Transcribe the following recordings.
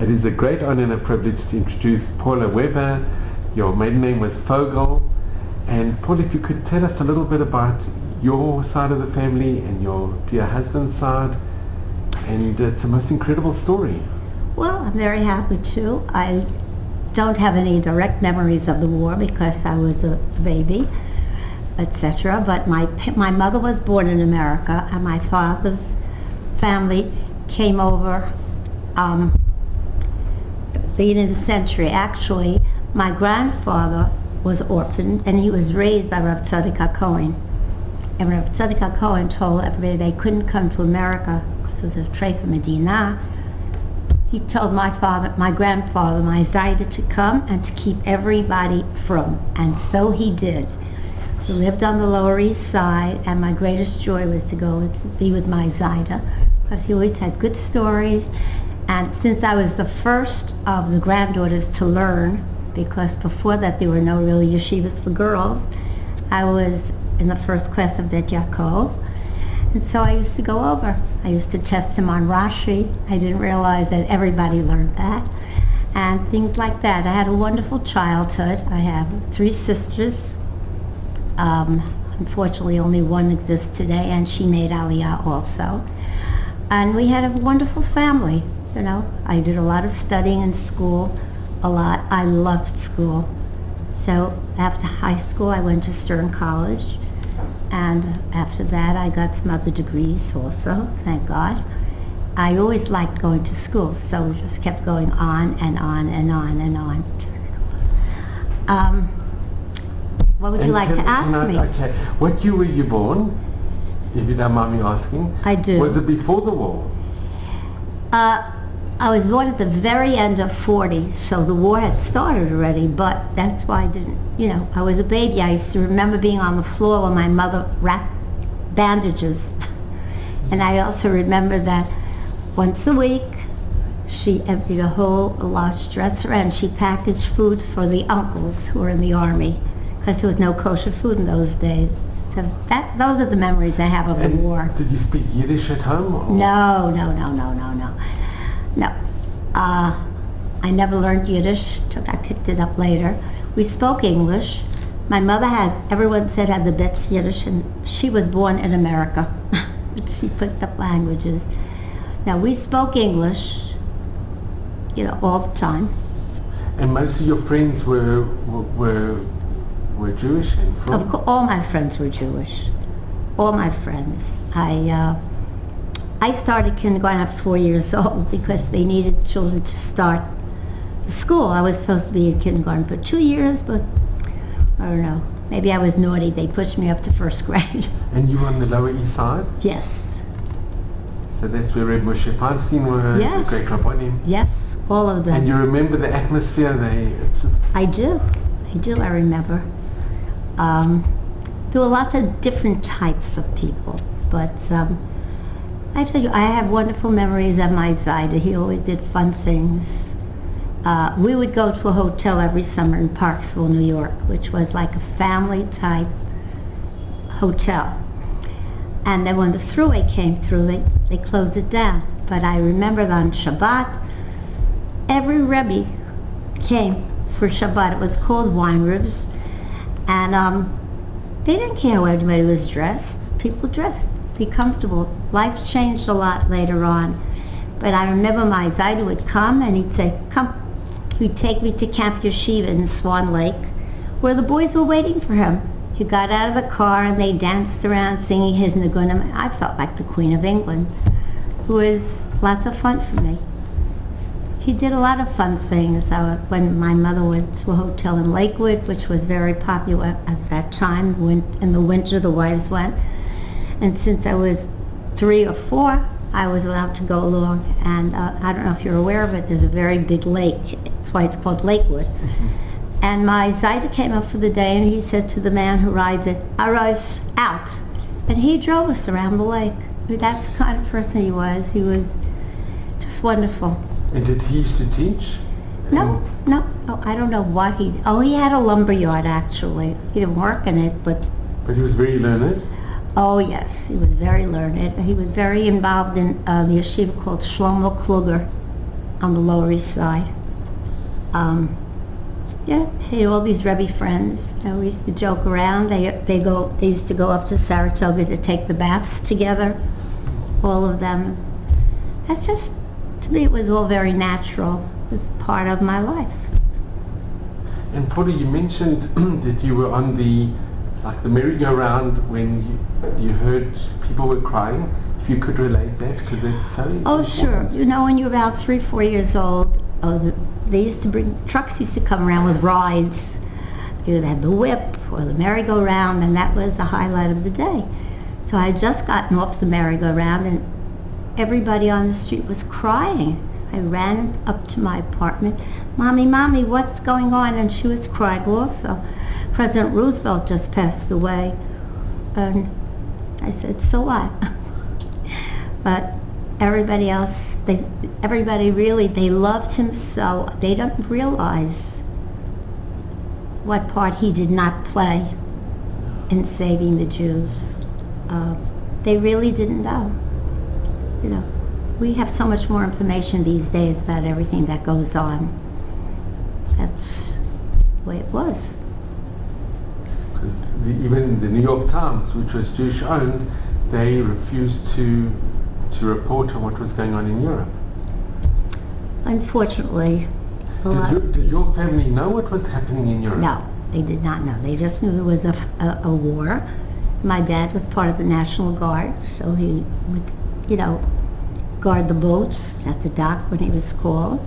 It is a great honor and a privilege to introduce Paula Weber. Your maiden name was Fogel. And Paul, if you could tell us a little bit about your side of the family and your dear husband's side. And it's a most incredible story. Well, I'm very happy to. I don't have any direct memories of the war because I was a baby, etc. But my mother was born in America, and my father's family came over beginning of the century. Actually, my grandfather was orphaned, and he was raised by Rav Tzaddik Cohen. And Rav Tzaddik Cohen told everybody they couldn't come to America because it was a tray from Medina. He told my grandfather, my Zayda, to come and to keep everybody from. And so he did. He lived on the Lower East Side, and my greatest joy was to go and be with my Zayda, because he always had good stories. And since I was the first of the granddaughters to learn, because before that there were no real yeshivas for girls, I was in the first class of Bet Yaakov, and so I used to go over. I used to test him on Rashi. I didn't realize that everybody learned that, and things like that. I had a wonderful childhood. I have 3 sisters. Unfortunately, only one exists today, and she made Aliyah also. And we had a wonderful family. You know, I did a lot of studying in school, a lot. I loved school. So after high school, I went to Stern College, and after that, I got some other degrees also, thank God. I always liked going to school, so we just kept going on and on and on and on. What would you like to ask me? Okay. What year were you born, if you don't mind me asking? I do. Was it before the war? I was born at the very end of 40, so the war had started already, but that's why I didn't, I was a baby. I used to remember being on the floor when my mother wrapped bandages. And I also remember that once a week, she emptied a large dresser, and she packaged food for the uncles who were in the army, because there was no kosher food in those days. So those are the memories I have of the war. Did you speak Yiddish at home? Or? No. No. I never learned Yiddish till I picked it up later. We spoke English. My mother everyone said had the best Yiddish, and she was born in America. She picked up languages. Now, we spoke English, all the time. And most of your friends were Jewish and from? Of course, all my friends were Jewish. All my friends. I started kindergarten at 4 years old because they needed children to start the school. I was supposed to be in kindergarten for 2 years, but I don't know. Maybe I was naughty. They pushed me up to first grade. And you were on the Lower East Side? Yes. So that's where Reb Moshe Feinstein were, yes. The great Rabbonim? Yes, all of them. And you remember the atmosphere? I do. I remember. There were lots of different types of people, but I tell you, I have wonderful memories of my Zayda. He always did fun things. We would go to a hotel every summer in Parksville, New York, which was like a family-type hotel. And then when the thruway came through, they closed it down. But I remember that on Shabbat, every Rebbe came for Shabbat. It was called wine ribs. And they didn't care how anybody was dressed. People dressed. Be comfortable. Life changed a lot later on. But I remember my Zayda would come and he'd say, come. He'd take me to Camp Yeshiva in Swan Lake, where the boys were waiting for him. He got out of the car and they danced around singing his Nigunim. I felt like the Queen of England. It was lots of fun for me. He did a lot of fun things. When my mother went to a hotel in Lakewood, which was very popular at that time, in the winter the wives went. And since I was 3 or 4, I was allowed to go along. And I don't know if you're aware of it, there's a very big lake. That's why it's called Lakewood. Mm-hmm. And my Zayda came up for the day, and he said to the man who rides it, "Aros, out." And he drove us around the lake. That's the kind of person he was. He was just wonderful. And did he used to teach? No, I don't know what he did. Oh, he had a lumber yard, actually. He didn't work in it, but... But he was very learned? Oh, yes, he was very learned. He was very involved in the yeshiva called Shlomo Kluger. on the Lower East Side. Yeah, he had all these Rebbe friends. You know, we used to joke around. They used to go up to Saratoga to take the baths together, all of them. That's just, to me, it was all very natural. It was part of my life. And Paula, you mentioned that you were on the merry-go-round when you heard people were crying. If you could relate that, because it's so Oh, important. sure. You know, when you're about 3-4 years old, they used to bring, trucks used to come around with rides. Either they had the whip or the merry-go-round, and that was the highlight of the day. So I had just gotten off the merry-go-round, and everybody on the street was crying. I ran up to my apartment. Mommy, Mommy, what's going on? And she was crying also. President Roosevelt just passed away. And I said, so what? But everybody else, everybody really, they loved him so. They don't realize what part he did not play in saving the Jews. They really didn't know. You know, we have so much more information these days about everything that goes on. That's the way it was. Because even the New York Times, which was Jewish-owned, they refused to report on what was going on in Europe. Unfortunately, Did your family know what was happening in Europe? No, they did not know. They just knew there was a war. My dad was part of the National Guard, so he would, you know, guard the boats at the dock when he was called.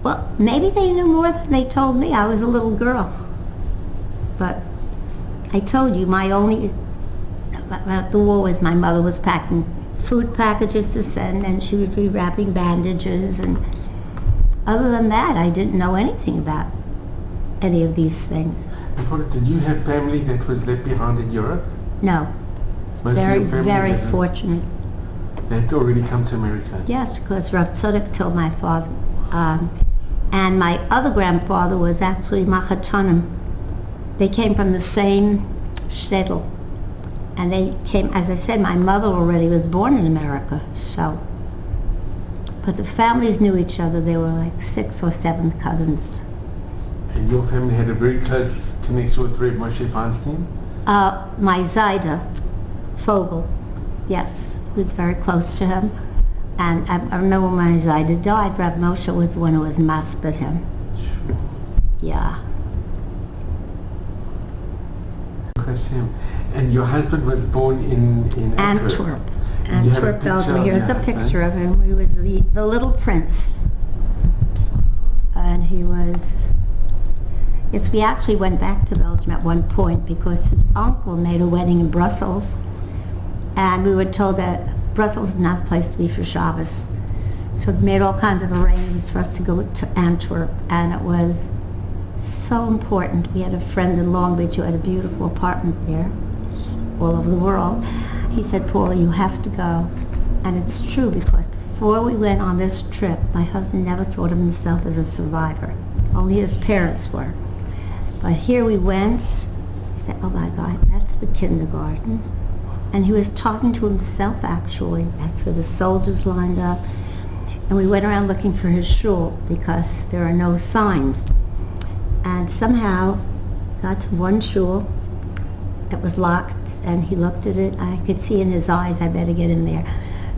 Well, maybe they knew more than they told me. I was a little girl. But I told you, the war was my mother was packing food packages to send, and she would be wrapping bandages, and other than that, I didn't know anything about any of these things. And Paula, did you have family that was left behind in Europe? No. Most of your family Very had- fortunate. They had already come to America. Yes, because Rav Tzadok told my father. And my other grandfather was actually Machatanim. They came from the same shtetl. And they came, as I said, my mother already was born in America, so. But the families knew each other. They were like 6 or 7 cousins. And your family had a very close connection with Reb Moshe Feinstein? My Zaida Fogel, yes, was very close to him. And I remember when my Zaida died, Reb Moshe was the one who was maspid him. Sure. Yeah. Hashem. And your husband was born in Antwerp. And you have a Antwerp, picture Belgium. of Here's your a husband? picture of him. He was the little prince. And he was, yes, we actually went back to Belgium at one point because his uncle made a wedding in Brussels. And we were told that Brussels is not a place to be for Shabbos. So we made all kinds of arrangements for us to go to Antwerp. And it was so important. We had a friend in Long Beach who had a beautiful apartment there, all over the world. He said, Paula, you have to go. And it's true, because before we went on this trip, my husband never thought of himself as a survivor. Only his parents were. But here we went. He said, oh my God, that's the kindergarten. And he was talking to himself, actually. That's where the soldiers lined up. And we went around looking for his shul because there are no signs. And somehow got to one shul that was locked, and he looked at it. I could see in his eyes, I better get in there.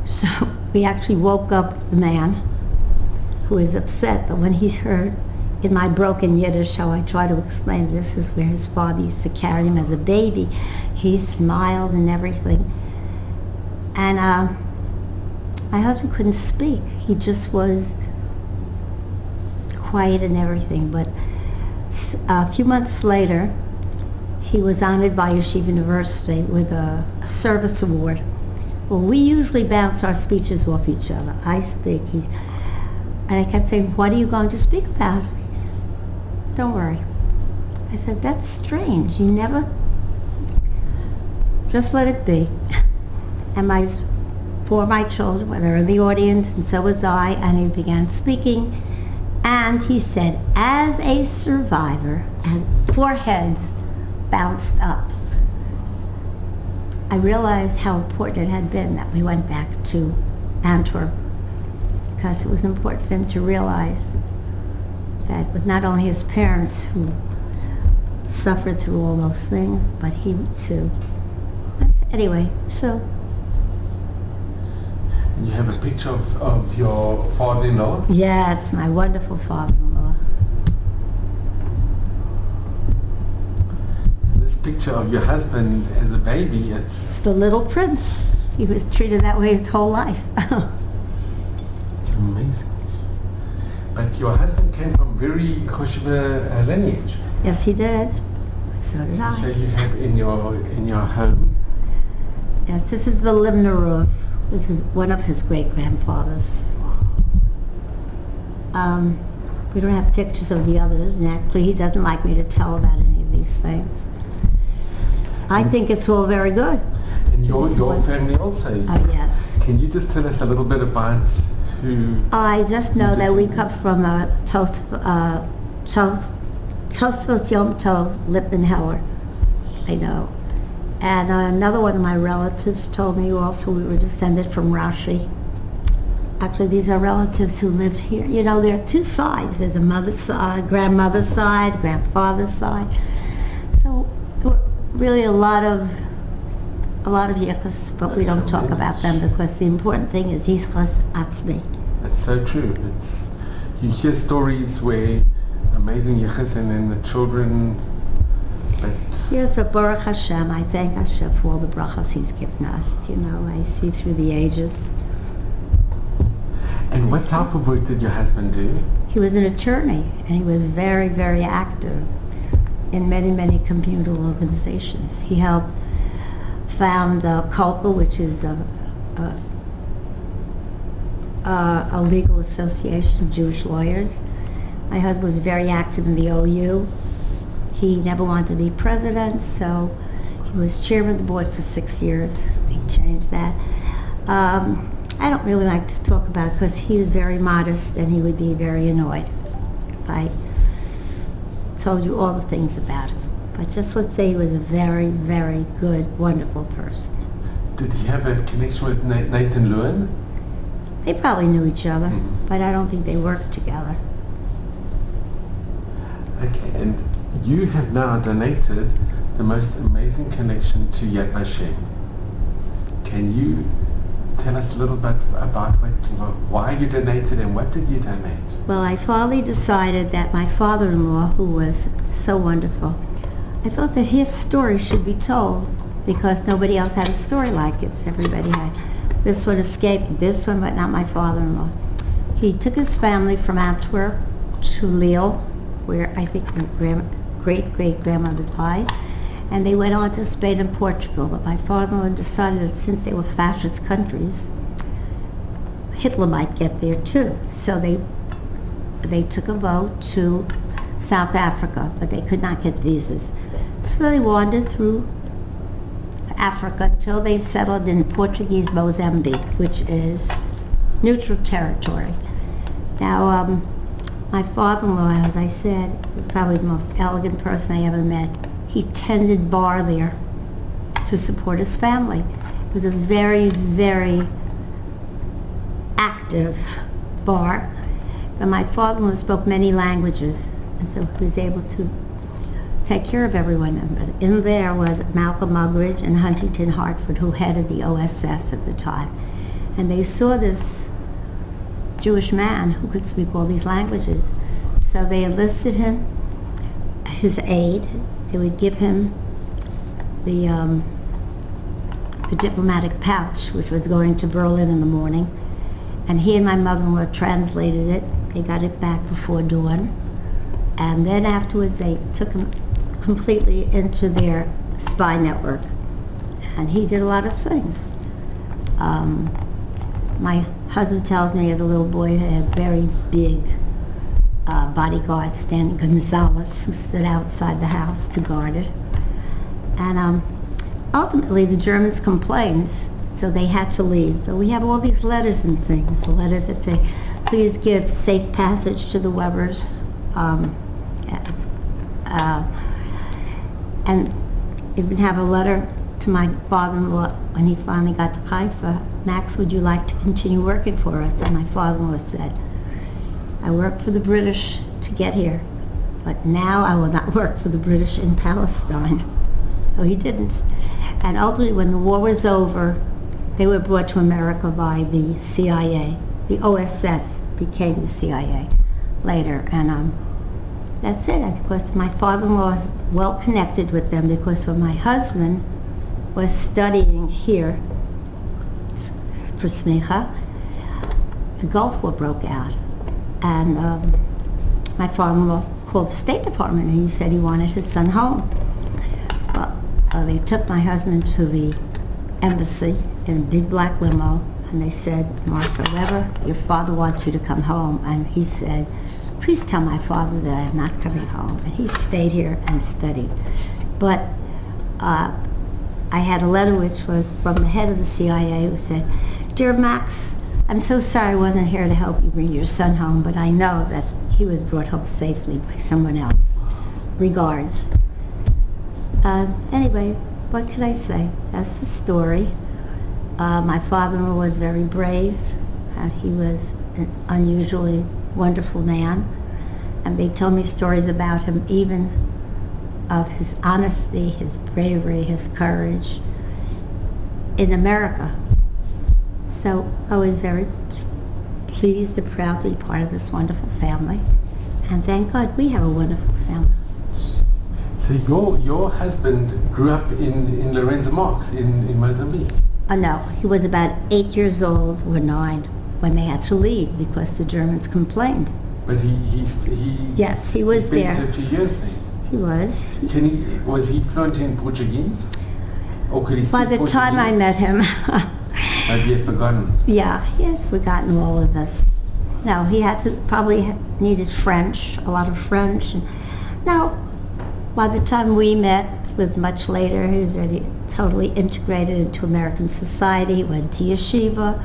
So we actually woke up the man who was upset, but when he heard in my broken Yiddish how I try to explain this is where his father used to carry him as a baby, he smiled and everything. And my husband couldn't speak. He just was quiet and everything. But a few months later, he was honored by Yeshiva University with a service award. Well, we usually bounce our speeches off each other. I speak, and I kept saying, what are you going to speak about? He said, don't worry. I said, that's strange. You never, just let it be. And my 4 my children were in the audience, and so was I, and he began speaking. And he said, as a survivor, and 4 heads bounced up. I realized how important it had been that we went back to Antwerp, because it was important for him to realize that with not only his parents who suffered through all those things, but he too. Anyway, so. And you have a picture of your father-in-law? Yes, my wonderful father-in-law. And this picture of your husband as a baby, it's The little prince. He was treated that way his whole life. it's amazing. But your husband came from very Khosheva lineage. Yes, he did. So did So I. you have in your home. Yes, this is the Limner roof. This is one of his great-grandfathers. We don't have pictures of the others, and actually he doesn't like me to tell about any of these things. I think it's all very good. And your It's family also. Oh, yes. Can you just tell us a little bit about who? I just know that we come from a Tosfos Yom Tov, Lippman Heller. I know. And another one of my relatives told me also we were descended from Rashi. Actually, these are relatives who lived here. You know, there are two sides. There's a mother's side, grandmother's side, grandfather's side. So there were really a lot of yichus, but we don't talk about them because the important thing is yichus atzmi. That's so true. You hear stories where amazing yichus and then the children. But Yes, but Baruch Hashem, I thank Hashem for all the brachas He's given us. You know, I see through the ages. And what type of work did your husband do? He was an attorney, and he was very, very active in many, many communal organizations. He helped found COPA, which is a legal association of Jewish lawyers. My husband was very active in the OU. He never wanted to be president, so he was chairman of the board for 6 years. They changed that. I don't really like to talk about it because he was very modest and he would be very annoyed if I told you all the things about him. But just let's say he was a very, very good, wonderful person. Did he have a connection with Nathan Lewin? They probably knew each other, Mhm. but I don't think they worked together. Okay, and you have now donated the most amazing connection to Yad Vashem. Can you tell us a little bit about why you donated and what did you donate? Well, I finally decided that my father-in-law, who was so wonderful, I thought that his story should be told because nobody else had a story like it. Everybody had. This one escaped this one, but not my father-in-law. He took his family from Antwerp to Lille, where I think my great-great-grandmother died, and they went on to Spain and Portugal. But my father-in-law decided that since they were fascist countries, Hitler might get there too. So they took a vote to South Africa, but they could not get visas. So they wandered through Africa until they settled in Portuguese Mozambique, which is neutral territory. Now, my father-in-law, as I said, was probably the most elegant person I ever met. He tended bar there to support his family. It was a very, very active bar. But my father-in-law spoke many languages, and so he was able to take care of everyone. But in there was Malcolm Muggeridge and Huntington Hartford, who headed the OSS at the time. And they saw this Jewish man who could speak all these languages. So they enlisted him, his aide. They would give him the diplomatic pouch, which was going to Berlin in the morning. And he and my mother-in-law translated it. They got it back before dawn. And then afterwards, they took him completely into their spy network. And he did a lot of things. My husband tells me as a little boy he had a very big bodyguard, Stan Gonzalez, who stood outside the house to guard it. And ultimately the Germans complained, so they had to leave. But we have all these letters and things, the letters that say, please give safe passage to the Webers. And even have a letter to my father-in-law when he finally got to Haifa, Max, would you like to continue working for us? And my father-in-law said, I worked for the British to get here, but now I will not work for the British in Palestine. So he didn't. And ultimately, when the war was over, they were brought to America by the CIA. The OSS became the CIA later. And that's it. Of course, my father-in-law is well connected with them because when my husband was studying here for smicha, the Gulf War broke out. And my father-in-law called the State Department and he said he wanted his son home. Well, they took my husband to the embassy in a big black limo and they said, Martha Weber, your father wants you to come home. And he said, please tell my father that I am not coming home. And he stayed here and studied. But I had a letter which was from the head of the CIA who said, Dear Max, I'm so sorry I wasn't here to help you bring your son home, but I know that he was brought home safely by someone else. Regards. Anyway, what could I say? That's the story. My father-in-law was very brave. He was an unusually wonderful man. And they told me stories about him, even of his honesty, his bravery, his courage in America. So I was very pleased and proud to be part of this wonderful family. And thank God we have a wonderful family. So your husband grew up in Lorenzo Marx in Mozambique? No, he was about 8 years old or 9 when they had to leave because the Germans complained. But he yes, he was spent there. a few years there. He was. Was he fluent in Portuguese? Or could he speak By the Portuguese? time I met him, Have you forgotten? yeah, he had forgotten all of this. No, he had to probably needed French, a lot of French. No, by the time we met, it was much later. He was already totally integrated into American society. He went to yeshiva,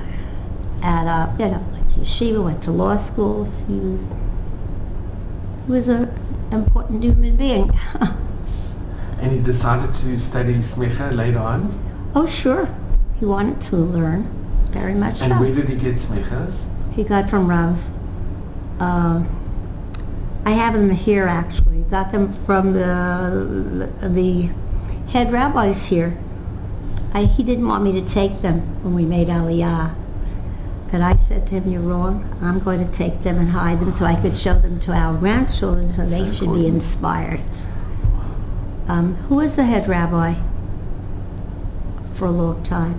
and went to yeshiva, went to law schools. He was an important human being. And he decided to study smicha later on? Oh, sure. He wanted to learn, very much so. And where did he get smicha? He got from Rav. I have them here, actually. Got them from the head rabbis here. He didn't want me to take them when we made Aliyah. But I said to him, you're wrong. I'm going to take them and hide them so I could show them to our grandchildren so they should be inspired. Who was the head rabbi for a long time?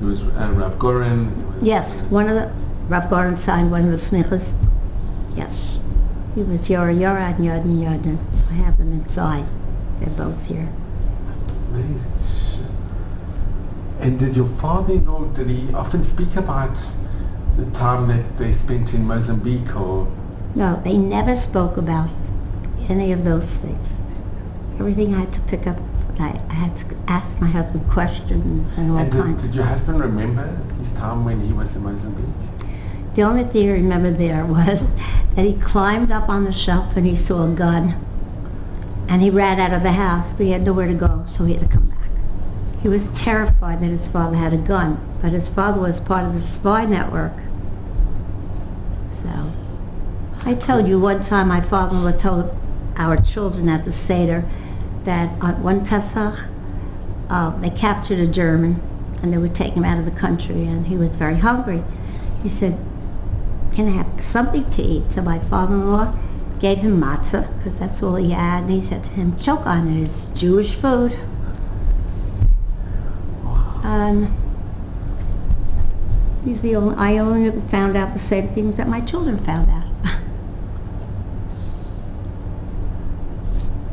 It was Rav Goren. Yes, Rav Goren signed one of the smichas. Yes. He was Yora and Yodin. I have them inside. They're both here. Amazing. And did your father-in-law, did he often speak about the time that they spent in Mozambique or? No, they never spoke about any of those things. Everything I had to pick up. I had to ask my husband questions and all kinds. Did your husband remember his time when he was in Mozambique? The only thing I remember there was that he climbed up on the shelf and he saw a gun. And he ran out of the house, but he had nowhere to go, so he had to come back. He was terrified that his father had a gun, but his father was part of the spy network. So, I told you one time my father-in-law told our children at the Seder that on one Pesach, they captured a German and they would take him out of the country and he was very hungry. He said, can I have something to eat? So my father-in-law gave him matzah because that's all he had, and he said to him, choke on it, it's Jewish food. I only found out the same things that my children found out.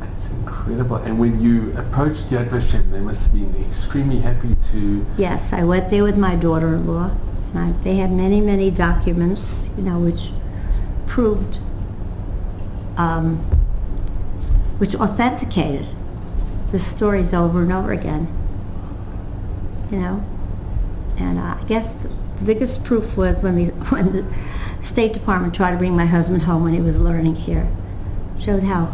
That's incredible. And when you approached Yad Vashem, they must have been extremely happy to... Yes, I went there with my daughter-in-law. They had many, many documents, which proved, which authenticated the stories over and over again. And I guess the biggest proof was when the State Department tried to bring my husband home when he was learning here. Showed how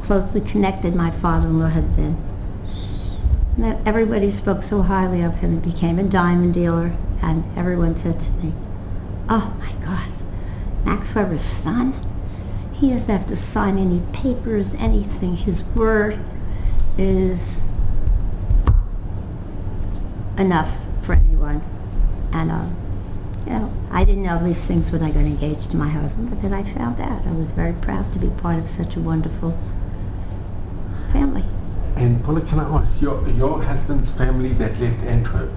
closely connected my father-in-law had been. And then everybody spoke so highly of him. He became a diamond dealer, and everyone said to me, "Oh my God, Max Weber's son? He doesn't have to sign any papers, anything. His word is enough for anyone." And I didn't know these things when I got engaged to my husband, but then I found out. I was very proud to be part of such a wonderful family. And Paula, can I ask, your husband's family that left Antwerp,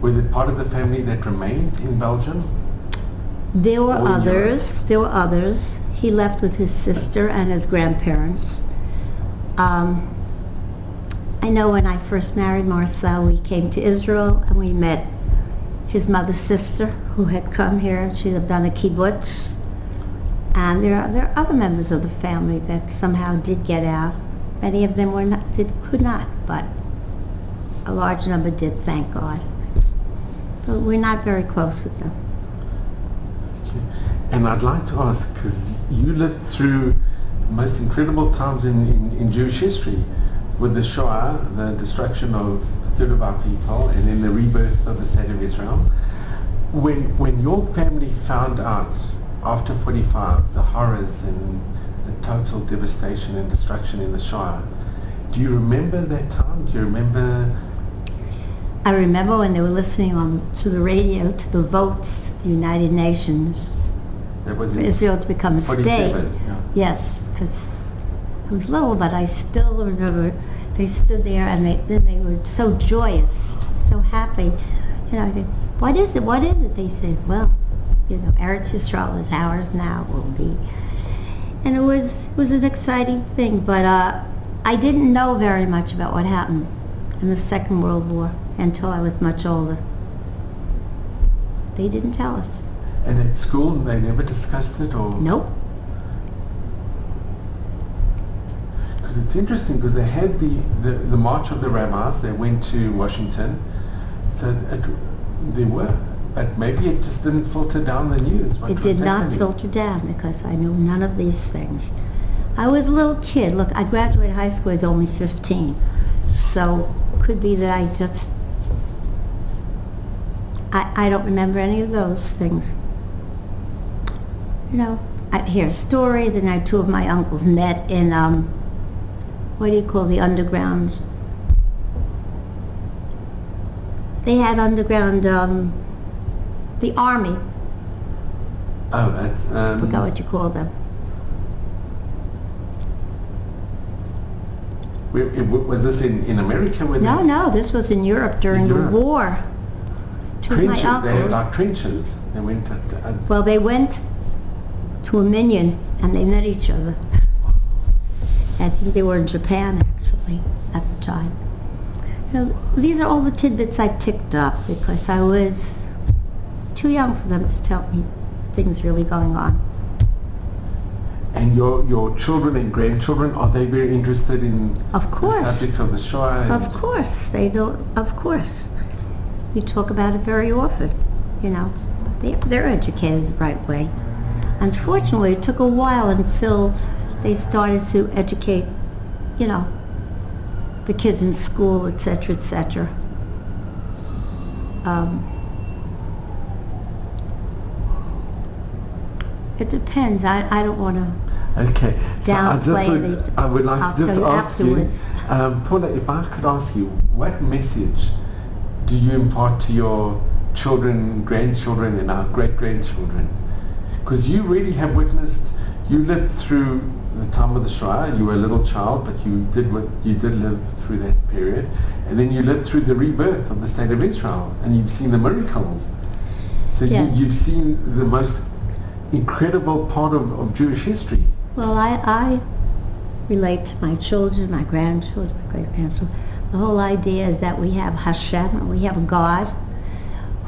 were they part of the family that remained in Belgium? There were Or in others. There were others. He left with his sister and his grandparents. I know when I first married Marcel, we came to Israel and we met his mother's sister who had come here. She lived on a kibbutz. And there are other members of the family that somehow did get out. Many of them could not, but a large number did, thank God. But we're not very close with them. Okay. And I'd like to ask, because you lived through the most incredible times in Jewish history, with the Shoah, the destruction of a third of our people, and then the rebirth of the State of Israel. When your family found out after 45 the horrors and the total devastation and destruction in the Shoah, do you remember that time? Do you remember? I remember when they were listening to the radio to the votes, the United Nations, That was for in Israel to become a state. 47. Yeah. Yes, because I was little, but I still remember they stood there and they were so joyous, so happy. You know, I said, "What is it? What is it?" They said, "Well, Eretz Yisrael is ours now, will be." And it was an exciting thing, but I didn't know very much about what happened in the Second World War until I was much older. They didn't tell us. And at school, they never discussed it, or? Nope. Because it's interesting, because they had the March of the Rabbis. They went to Washington, so there were, but maybe it just didn't filter down the news. It did not filter down because I knew none of these things. I was a little kid. Look, I graduated high school as only 15, so could be that I don't remember any of those things. I hear stories, and two of my uncles met in what do you call the underground? They had underground, the army. Oh, that's. I forgot what you call them. Was this in America? No, this was in Europe during the war. Trenches. They had like trenches. They went. Well, they went to a minion and they met each other. I think they were in Japan actually at the time. These are all the tidbits I picked up because I was too young for them to tell me things really going on. And your children and grandchildren, are they very interested in of course. The subject of the Shoah? Of course, they don't. Of course, we talk about it very often. They're educated the right way. Unfortunately, it took a while until they started to educate, the kids in school, etc., etc. It depends. I don't want to. Okay, so I would like I'll to just tell you ask you, afterwards. Paula, if I could ask you, what message do you impart to your children, grandchildren, and our great-grandchildren? Because you really have witnessed, you lived through the time of the Shoah. You were a little child, but you did live through that period, and then you lived through the rebirth of the State of Israel, and you've seen the miracles. So yes. you've seen the most incredible part of Jewish history. Well, I relate to my children, my grandchildren, my great-grandchildren. The whole idea is that we have Hashem, and we have a God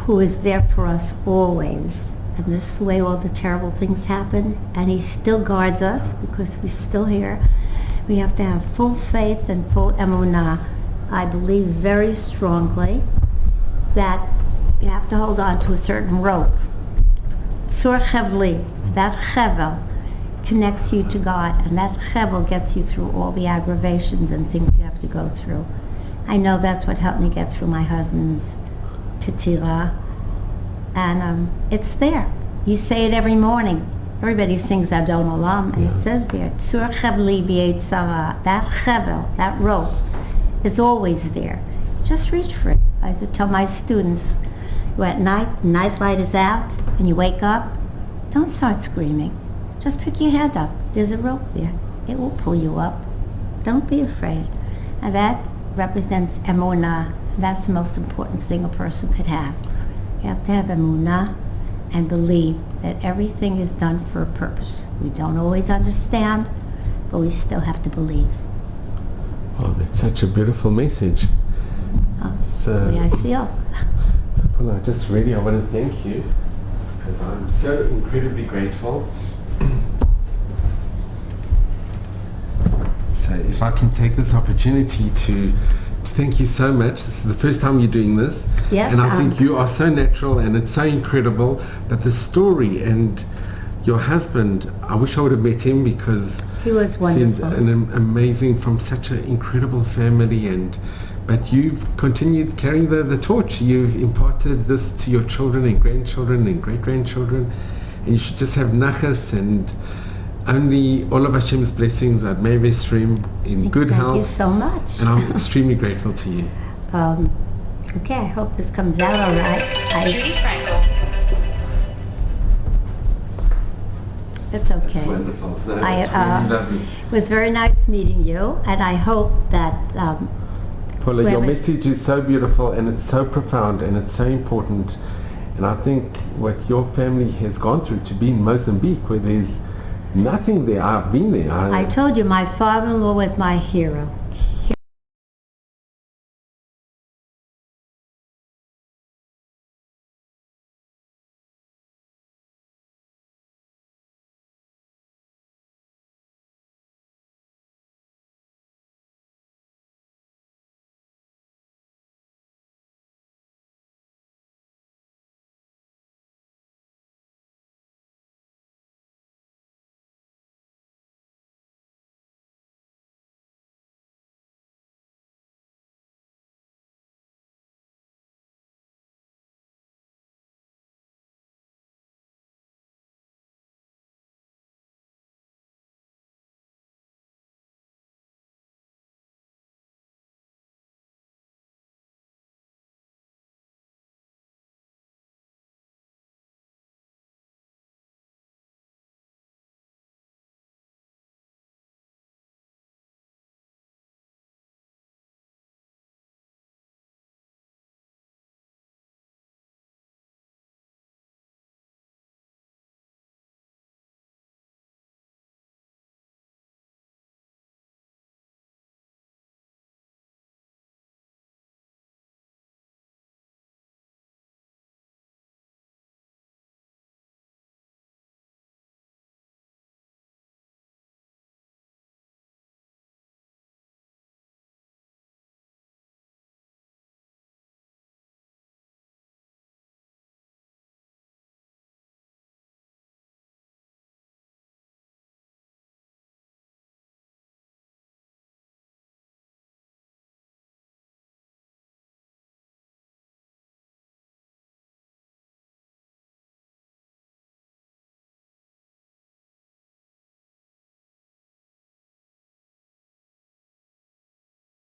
who is there for us always. And this is the way all the terrible things happen, and He still guards us because we're still here. We have to have full faith and full emunah. I believe very strongly that you have to hold on to a certain rope. Tzur chevli, that chevel connects you to God, and that chevel gets you through all the aggravations and things you have to go through. I know that's what helped me get through my husband's Petira. And it's there. You say it every morning. Everybody sings Adon Olam, and it says there, Tzur Chavli B'Yetzara. That chevel, that rope, is always there. Just reach for it. I used to tell my students, at night, night light is out, and you wake up, don't start screaming. Just pick your head up. There's a rope there. It will pull you up. Don't be afraid. And that represents emunah. That's the most important thing a person could have. You have to have emunah and believe that everything is done for a purpose. We don't always understand, but we still have to believe. Oh, that's such a beautiful message. That's the way I feel. Well, I want to thank you, because I'm so incredibly grateful. So if I can take this opportunity to thank you so much. This is the first time you're doing this. Yes. And I think you are so natural, and it's so incredible. But the story and your husband, I wish I would have met him, because he was wonderful. Seemed amazing, from such an incredible family. But you've continued carrying the torch. You've imparted this to your children and grandchildren and great-grandchildren. And you should just have nachas and only all of Hashem's blessings at Me'evesrim in good health. Thank you so much. And I'm extremely grateful to you. Okay, I hope this comes out all right. Judy Frankel. It's okay. That's wonderful. No, that's really lovely. It was very nice meeting you, and I hope that Paula, your message is so beautiful, and it's so profound, and it's so important. And I think what your family has gone through to be in Mozambique, where there's nothing there. I've been there. I told you my father-in-law was my hero.